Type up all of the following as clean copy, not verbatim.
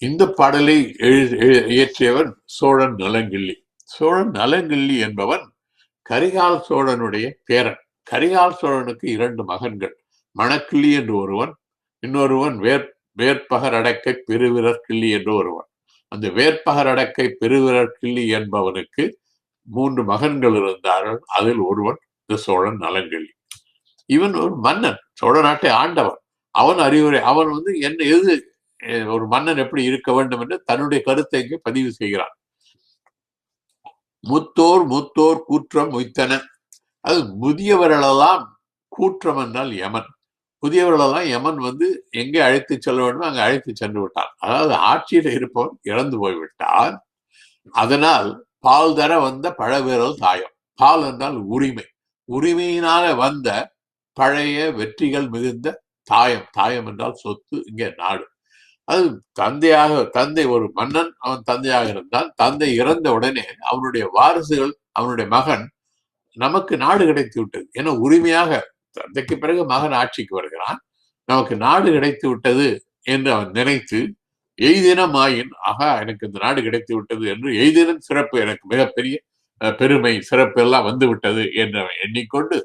இந்த பாடலை இயற்றியவன் சோழன் நலங்கிள்ளி. சோழன் நலங்கிள்ளி என்பவன் கரிகால் சோழனுடைய பேரன். கரிகால் சோழனுக்கு 2 மகன்கள், மணக்கிள்ளி என்று ஒருவன், இன்னொருவன் வேற்பகரடக்கை பெருவிரர் கிள்ளி என்று ஒருவன். அந்த வேற்பகரடக்கை பெருவிரர் கிள்ளி என்பவனுக்கு 3 மகன்கள் இருந்தார்கள். அதில் ஒருவன் இந்த சோழன் நலங்கிள்ளி. இவன் ஒரு மன்னன், சோழ நாட்டை ஆண்டவன். அவன் அறிவுரை, அவன் என்ன எது ஒரு மன்னன் எப்படி இருக்க வேண்டும் என்று தன்னுடைய கருத்தை இங்கே பதிவு செய்கிறான். முத்தோர் மூத்தோர் கூற்றம் உய்த்தன. அது முதியவர்களெல்லாம், கூற்றம் என்றால் யமன், புதியவர்களெல்லாம் யமன் எங்கே அழைத்து செல்ல வேண்டுமோ அங்கே அழைத்து சென்று விட்டான். அதாவது ஆட்சியில் இருப்பவன் இறந்து போய்விட்டான். அதனால் பால் தர வந்த பழவிரல் தாயம். பால் என்றால் உரிமை, உரிமையினால வந்த பழைய வெற்றிகள் மிகுந்த தாயம். தாயம் என்றால் சொத்து, இங்கே நாடு. அது தந்தை ஒரு மன்னன், அவன் தந்தையாக இருந்தால் தந்தை இறந்த உடனே அவனுடைய வாரிசுகள், அவனுடைய மகன், நமக்கு நாடு கிடைத்து விட்டது என உரிமையாக, தந்தைக்கு பிறகு மகன் ஆட்சிக்கு வருகிறான், நமக்கு நாடு கிடைத்து விட்டது என்று அவன் நினைத்து எய்தினமாயின், ஆகா எனக்கு இந்த நாடு கிடைத்து விட்டது என்று எய்தினம் சிறப்பு, எனக்கு மிகப்பெரிய பெருமை சிறப்பு எல்லாம் வந்து விட்டது என்று அவன் எண்ணிக்கொண்டு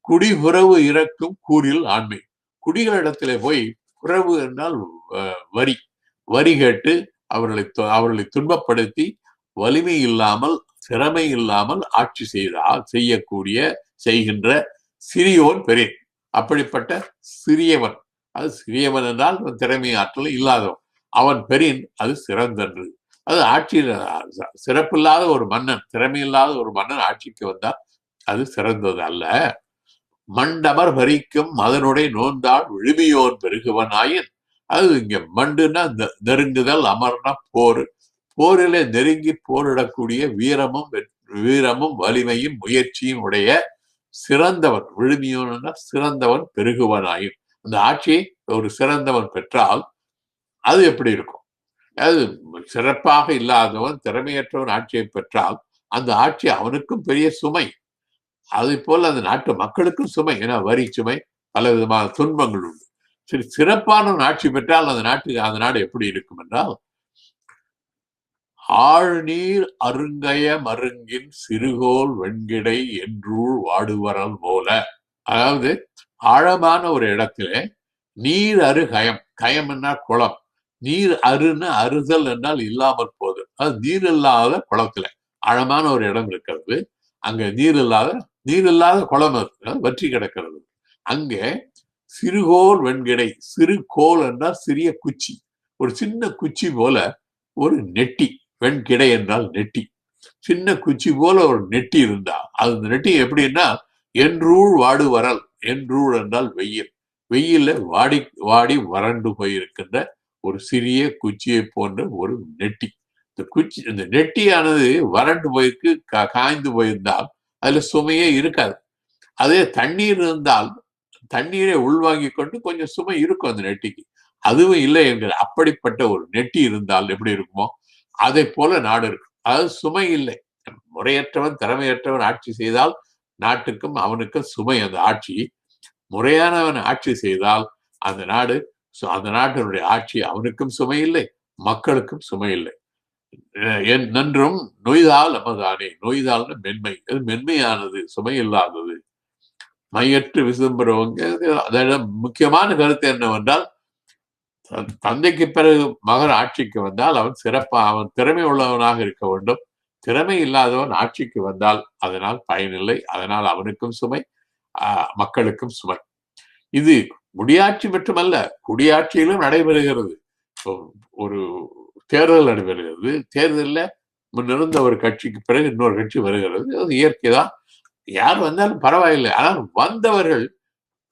குடிபுறவு இறக்கும் கூறில் ஆண்மை. குடிகளிடத்திலே போய், புறவு என்றால் வரி, வரி கேட்டு அவர்களை துன்பப்படுத்தி வலிமை இல்லாமல் திறமை இல்லாமல் ஆட்சி செய்கின்ற சிறியோன் பெரியன். அப்படிப்பட்ட சிறியவன், அது சிறியவன் என்றால் திறமை ஆற்றல் இல்லாதவன், அவன் பெரியன், அது சிறந்தன்று. அது ஆட்சியில் சிறப்பில்லாத ஒரு மன்னன், திறமையில்லாத ஒரு மன்னன் ஆட்சிக்கு வந்தால் அது சிறந்தது அல்ல. மண்டமர் பறிக்கும் அதனுடைய நோந்தாள் விழுமியோன் பெருகுவன் ஆயின். அது இங்க மண்டுன்னா நெருங்குதல், அமர்னா போர், போரிலே நெருங்கி போரிடக்கூடிய வீரமும் வலிமையும் முயற்சியும் உடைய சிறந்தவன், விழுமியோன்னா சிறந்தவன் பெருகுவனாயும். அந்த ஆட்சியை ஒரு சிறந்தவன் பெற்றால் அது எப்படி இருக்கும்? அது சிறப்பாக இல்லாதவன், திறமையற்றவன் ஆட்சியை பெற்றால் அந்த ஆட்சி அவனுக்கும் பெரிய சுமை. அதை போல அந்த நாட்டு மக்களுக்கும் சுமை. ஏன்னா வரி சுமை, பல விதமான துன்பங்கள் உண்டு. சரி, சிறப்பான ஆட்சி பெற்றால் அந்த நாடு எப்படி இருக்கும் என்றால், ஆழ்நீர் அருங்கய மருங்கின் சிறுகோல் வெண்கிடை என்றூள் வாடுவரல் போல. அதாவது ஆழமான ஒரு இடத்திலே நீர் அரு கயம், கயம் என்றால் குளம், நீர் அருன்னு அறுதல் என்றால் இல்லாமல் போது, அது நீர் இல்லாத குளத்துல ஆழமான ஒரு இடம் இருக்கிறது. அங்க நீர் இல்லாத குளம் வற்றி கிடக்கிறது. அங்கே சிறுகோல் வெண்கிடை, சிறு கோல் என்றால் சிறிய குச்சி, ஒரு சின்ன குச்சி போல ஒரு நெட்டி, வெண்கிடை என்றால் நெட்டி, சின்ன குச்சி போல ஒரு நெட்டி இருந்தா, அது நெட்டி எப்படின்னா என்றூள் வாடு வரல், என்றூள் என்றால் வெயில், வெயில வாடி வாடி வறண்டு போயிருக்கின்ற ஒரு சிறிய குச்சியை போன்ற ஒரு நெட்டி. இந்த நெட்டியானது வறண்டு போயிருக்கு, காய்ந்து போயிருந்தால் அதுல சுமையே இருக்காது. அதே தண்ணீர் இருந்தால் தண்ணீரை உள்வாங்கி கொண்டு கொஞ்சம் சுமை இருக்கும் அந்த நெட்டிக்கு. அதுவும் இல்லை என்கிற அப்படிப்பட்ட ஒரு நெட்டி இருந்தால் எப்படி இருக்குமோ அதை போல நாடு இருக்கும். அதாவது சுமை இல்லை. முறையற்றவன் திறமையற்றவன் ஆட்சி செய்தால் நாட்டுக்கும் அவனுக்கும் சுமை. அந்த ஆட்சி முறையானவன் ஆட்சி செய்தால் அந்த நாட்டினுடைய ஆட்சி அவனுக்கும் சுமை இல்லை, மக்களுக்கும் சுமை இல்லை. நன்றும் நொய்தால் நமதானே, நொய்தால்னு மென்மை, அது மென்மையானது, சுமை இல்லாதது, மையற்று விசும்புறவங்க. அதோட முக்கியமான கருத்து என்னவென்றால், தந்தைக்கு பிறகு மகன் ஆட்சிக்கு வந்தால் அவன் திறமை உள்ளவனாக இருக்க வேண்டும். திறமை இல்லாதவன் ஆட்சிக்கு வந்தால் அதனால் பயனில்லை. அதனால் அவனுக்கும் சுமை, மக்களுக்கும் சுமை. இது முடியாட்சி மட்டுமல்ல, குடியாட்சியிலும் நடைபெறுகிறது. ஒரு தேர்தல் நடைபெறுகிறது, தேர்தலில் முன்னிருந்த ஒரு கட்சிக்கு பிறகு இன்னொரு கட்சி வருகிறது, அது இயற்கைதான். யார் வந்தாலும் பரவாயில்லை. ஆனால் வந்தவர்கள்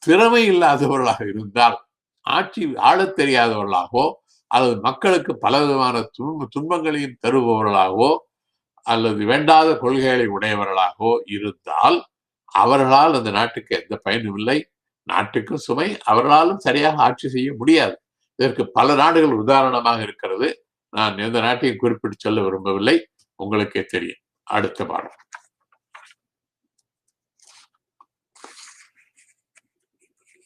திறமை இல்லாதவர்களாக இருந்தால், ஆட்சி ஆளத் தெரியாதவர்களாகவோ அல்லது மக்களுக்கு பல விதமான துன்பங்களையும் தருபவர்களாகவோ அல்லது வேண்டாத கொள்கைகளை உடையவர்களாகவோ இருந்தால் அவர்களால் அந்த நாட்டுக்கு எந்த பயனும் இல்லை, நாட்டுக்கும் சுமை, அவர்களாலும் சரியாக ஆட்சி செய்ய முடியாது. இதற்கு பல நாடுகள் உதாரணமாக இருக்கிறது. நான் எந்த நாட்டையும் குறிப்பிட்டு சொல்ல விரும்பவில்லை, உங்களுக்கே தெரியும். அடுத்த பாடம்.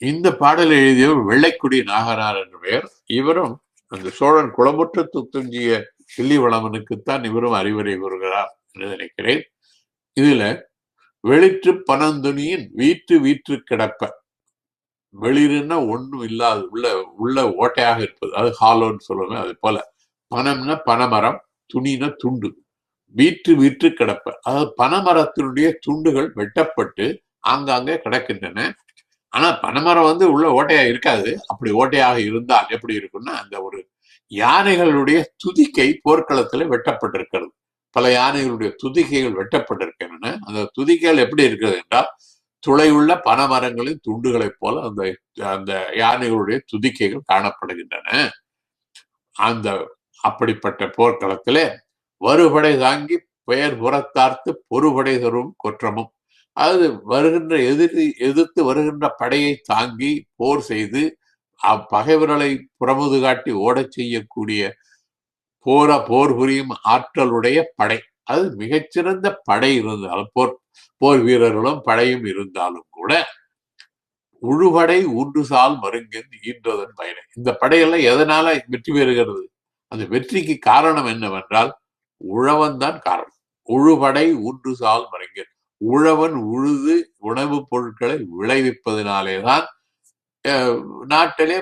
இந்த பாடலை எழுதியவர் வெள்ளைக்குடி நாகனார் என்ற பெயர். இவரும் அந்த சோழன் குளமுற்றத்து துஞ்சிய கிள்ளிவளவனுக்குத்தான் இவரும் அறிவுரை கூறுகிறார் என்று நினைக்கிறேன். இதுல வெளிற்று பனந்துணியின் வீற்று கிடப்ப, வெளிருன்னா ஒண்ணும் இல்லாது உள்ள ஓட்டையாக இருப்பது, அது ஹாலோன்னு சொல்லுவேன். அது போல பனம்னா பனைமரம், துணினா துண்டு, வீற்று கிடப்ப, அதாவது பனைமரத்தினுடைய துண்டுகள் வெட்டப்பட்டு ஆங்காங்கே கிடக்கின்றன. ஆனா பனைமரம் உள்ள ஓட்டையா இருக்காது. அப்படி ஓட்டையாக இருந்தால் எப்படி இருக்கும்னா, அந்த ஒரு யானைகளுடைய துதிக்கை போர்க்களத்துல வெட்டப்பட்டிருக்கிறது. பல யானைகளுடைய துதிக்கைகள் வெட்டப்பட்டிருக்கின்றன. அந்த துதிக்கைகள் எப்படி இருக்கிறது என்றால், துளையுள்ள பனைமரங்களின் துண்டுகளைப் போல அந்த அந்த யானைகளுடைய துதிக்கைகள் காணப்படுகின்றன. அந்த அப்படிப்பட்ட போர்க்களத்திலே வருபடை தாங்கி பெயர் புறத்தார்த்து பொறுபடை தரும் கொற்றமும், அதாவது வருகின்ற எதிர்த்து வருகின்ற படையை தாங்கி போர் செய்து பகைவர்களை புறமுது காட்டி ஓடச் செய்யக்கூடிய போர் புரியும் ஆற்றலுடைய படை. அது மிகச்சிறந்த படை இருந்தாலும், போர் வீரர்களும் படையும் இருந்தாலும் கூட உழுபடை ஊன்று சால் மருங்கின் ஈன்றதன் பயனை. இந்த படையெல்லாம் எதனால வெற்றி பெறுகிறது? அந்த வெற்றிக்கு காரணம் என்னவென்றால் உழவன் தான் காரணம். உழுபடை ஊன்று சால் மருங்கின், உழவன் உழுது உணவுப் பொருட்களை விளைவிப்பதனாலேதான் நாட்டிலே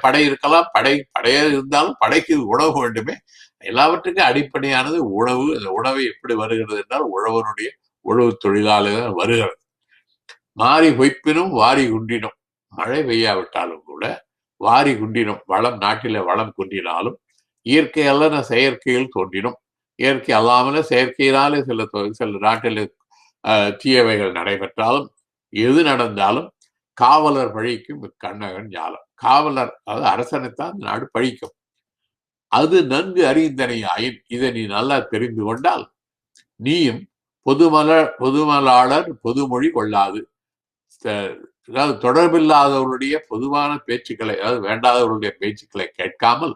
படை இருக்கலாம். படையா இருந்தாலும் படைக்கு உணவு வேண்டுமே. எல்லாவற்றுக்கும் அடிப்படையானது உணவு. அந்த உணவை எப்படி வருகிறது என்றால் உழவனுடைய உழவு தொழிலாளர் வருகிறது. மாறி பொய்ப்பினும் வாரி குண்டினும், மழை பெய்யாவிட்டாலும் கூட வாரி குண்டினும், வளம் நாட்டில வளம் குன்றினாலும் இயற்கை அல்லன செயற்கையில் தோன்றினும், இயற்கை அல்லாமல செயற்கையினாலே சில நாட்டில் தீயவைகள் நடைபெற்றாலும், எது நடந்தாலும் காவலர் பழிக்கும் கண்ணகன் ஞாலம். காவலர், அதாவது அரசனைத்தான் நாடு பழிக்கும். அது நன்கு அறிந்தனை ஆயின், இதை நீ நல்லா தெரிந்து கொண்டால் நீயும் பொதுமலாளர் பொதுமொழி கொள்ளாது, அதாவது தொடர்பில்லாதவருடைய பொதுவான பேச்சுக்களை, அதாவது வேண்டாதவருடைய பேச்சுக்களை கேட்காமல்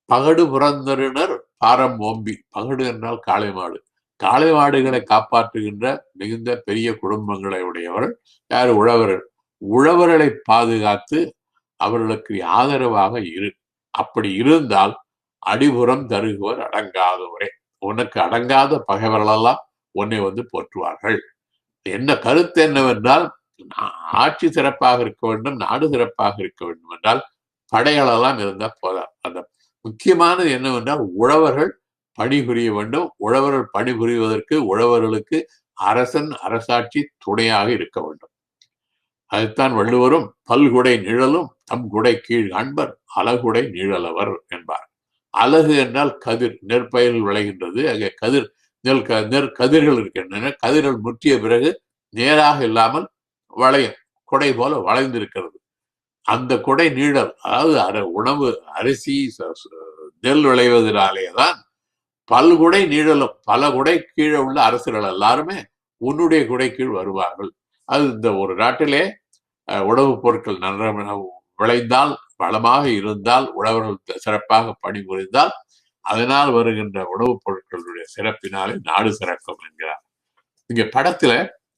பகடு புறந்தருணர் பாரம் ஓம்பி, பகடு என்றால் காளை மாடு, காளை மாடுகளை காப்பாற்றுகின்ற மிகுந்த பெரிய குடும்பங்களை உடையவர்கள் யார்? உழவர்கள். உழவர்களை பாதுகாத்து அவர்களுக்கு ஆதரவாக இரு. அப்படி இருந்தால் அடிபுறம் தருகுவர் அடங்காதவரே, உனக்கு அடங்காத பகைவர்களெல்லாம் உன்னை போற்றுவார்கள். என்ன கருத்து என்னவென்றால், ஆட்சி சிறப்பாக இருக்க வேண்டும், நாடு சிறப்பாக இருக்க வேண்டும் என்றால் படைகளெல்லாம் இருந்தால் போதாது. அந்த முக்கியமானது என்னவென்றால் உழவர்கள் பணிபுரிய வேண்டும். உழவர்கள் பணிபுரிவதற்கு உழவர்களுக்கு அரசன் அரசாட்சி துணையாக இருக்க வேண்டும். அதுதான் வள்ளுவரும் பல்குடை நிழலும் தம் குடை கீழ் காண்பர் அலகுடை நிழலவர் என்பார். அலகு என்றால் கதிர், நெற்பயிர்கள் விளைகின்றது. அங்கே கதிர், நெற்கதிர்கள் இருக்கின்றன. கதிர்கள் முற்றிய பிறகு நேராக இல்லாமல் வளையும், கொடை போல வளைந்திருக்கிறது. அந்த கொடை நீழல், அதாவது உணவு அரிசி நெல் விளைவதனாலேதான் பல்குடை நீழலும், பல குடை கீழே உள்ள அரசர்கள் எல்லாருமே உன்னுடைய குடை கீழ் வருவார்கள். அது இந்த ஒரு நாட்டிலே உணவுப் பொருட்கள் நன்றாக விளைந்தால், வளமாக இருந்தால், உழவர்கள் சிறப்பாக பணிபுரிந்தால், அதனால் வருகின்ற உணவுப் பொருட்களுடைய சிறப்பினாலே நாடு சிறக்கும் என்கிறார். இங்க படத்துல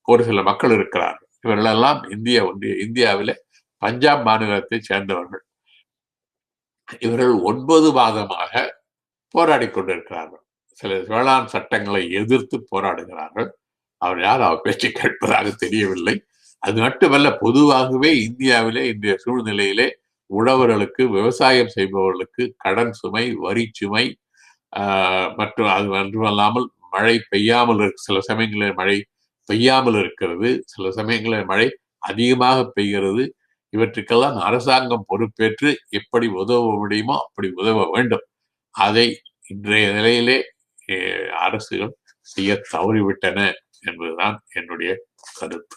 ஒரு சில மக்கள் இருக்கிறார்கள். இவர்களெல்லாம் இந்தியாவிலே பஞ்சாப் மாநிலத்தை சேர்ந்தவர்கள். இவர்கள் 9 மாதமாக போராடி கொண்டிருக்கிறார்கள். சில வேளாண் சட்டங்களை எதிர்த்து போராடுகிறார்கள். அவர் யார் அவர் பேச்சை கேட்பதாக தெரியவில்லை. அது மட்டுமல்ல, பொதுவாகவே இந்தியாவிலே இன்றைய சூழ்நிலையிலே உழவர்களுக்கு, விவசாயம் செய்பவர்களுக்கு கடன் சுமை, வரி சுமை, மற்றும் அது மட்டுமல்லாமல் மழை பெய்யாமல் சில சமயங்களில் மழை பெய்யாமல் இருக்கிறது, சில சமயங்களில் மழை அதிகமாக பெய்கிறது. இவற்றுக்கெல்லாம் அரசாங்கம் பொறுப்பேற்று எப்படி உதவ முடியுமோ அப்படி உதவ வேண்டும். அதை இன்றைய நிலையிலே அரசுகள் செய்ய தவறிவிட்டன என்பதுதான் என்னுடைய கருத்து.